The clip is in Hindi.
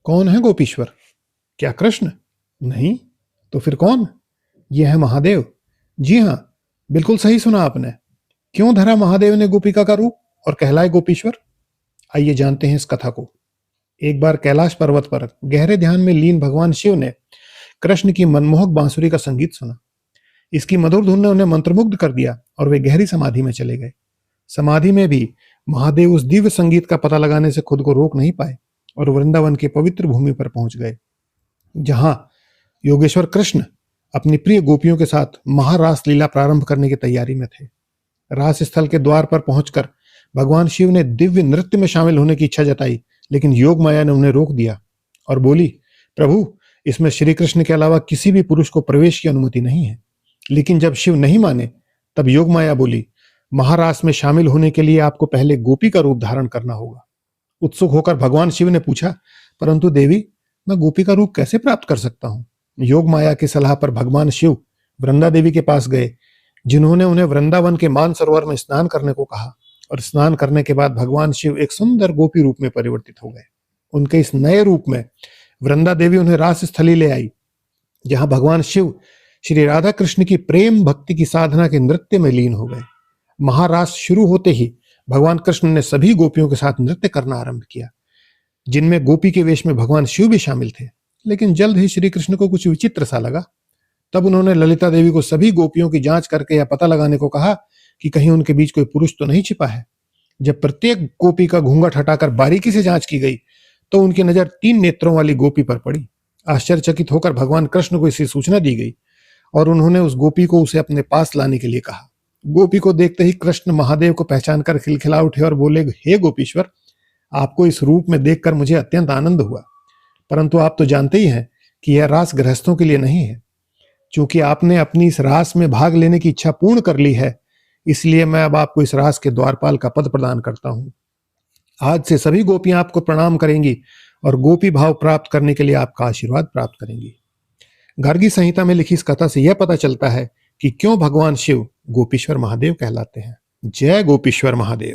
कौन है गोपीश्वर? क्या कृष्ण? नहीं, तो फिर कौन? ये है महादेव। जी हाँ, बिल्कुल सही सुना आपने। क्यों धरा महादेव ने गोपिका का रूप और कहलाए गोपीश्वर? आइए जानते हैं इस कथा को। एक बार कैलाश पर्वत पर गहरे ध्यान में लीन भगवान शिव ने कृष्ण की मनमोहक बांसुरी का संगीत सुना। इसकी मधुर धुन ने उन्हें मंत्रमुग्ध कर दिया और वे गहरी समाधि में चले गए। समाधि में भी महादेव उस दिव्य संगीत का पता लगाने से खुद को रोक नहीं पाए और वृंदावन की पवित्र भूमि पर पहुंच गए, जहां योगेश्वर कृष्ण अपनी प्रिय गोपियों के साथ महारास लीला प्रारंभ करने की तैयारी में थे। रास स्थल के द्वार पर पहुंचकर भगवान शिव ने दिव्य नृत्य में शामिल होने की इच्छा जताई, लेकिन योग माया ने उन्हें रोक दिया और बोली, प्रभु, इसमें श्री कृष्ण के अलावा किसी भी पुरुष को प्रवेश की अनुमति नहीं है। लेकिन जब शिव नहीं माने, तब योग माया बोली, महारास में शामिल होने के लिए आपको पहले गोपी का रूप धारण करना होगा। उत्सुक होकर भगवान शिव ने पूछा, परंतु देवी, मैं गोपी का रूप कैसे प्राप्त कर सकता हूँ? योग माया की सलाह पर भगवान शिव वृंदा देवी के पास गए, जिन्होंने उन्हें वृंदावन के मानसरोवर में स्नान करने को कहा, और स्नान करने के बाद भगवान शिव एक सुंदर गोपी रूप में परिवर्तित हो गए। उनके इस नए रूप में वृंदा देवी उन्हें रास स्थली ले आई, जहां भगवान शिव श्री राधा कृष्ण की प्रेम भक्ति की साधना के नृत्य में लीन हो गए। महारास शुरू होते ही भगवान कृष्ण ने सभी गोपियों के साथ नृत्य करना आरंभ किया, जिनमें गोपी के वेश में भगवान शिव भी शामिल थे। लेकिन जल्द ही श्री कृष्ण को कुछ विचित्र सा लगा। तब उन्होंने ललिता देवी को सभी गोपियों की जांच करके यह पता लगाने को कहा कि कहीं उनके बीच कोई पुरुष तो नहीं छिपा है। जब प्रत्येक गोपी का घूंघट हटाकर बारीकी से जांच की गई, तो उनकी नजर 3 नेत्रों वाली गोपी पर पड़ी। आश्चर्यचकित होकर भगवान कृष्ण को इसकी सूचना दी गई और उन्होंने उस गोपी को उसे अपने पास लाने के लिए कहा। गोपी को देखते ही कृष्ण महादेव को पहचान कर खिलखिला उठे और बोले, हे गोपीश्वर, आपको इस रूप में देखकर मुझे अत्यंत आनंद हुआ, परंतु आप तो जानते ही हैं कि यह रास गृहस्थों के लिए नहीं है। चूंकि आपने अपनी इस रास में भाग लेने की इच्छा पूर्ण कर ली है, इसलिए मैं अब आपको इस रास के द्वारपाल का पद प्रदान करता हूं। आज से सभी गोपियां आपको प्रणाम करेंगी और गोपी भाव प्राप्त करने के लिए आपका आशीर्वाद प्राप्त करेंगी। गार्गी संहिता में लिखी इस कथा से यह पता चलता है कि क्यों भगवान शिव गोपीश्वर महादेव कहलाते हैं। जय गोपीश्वर महादेव।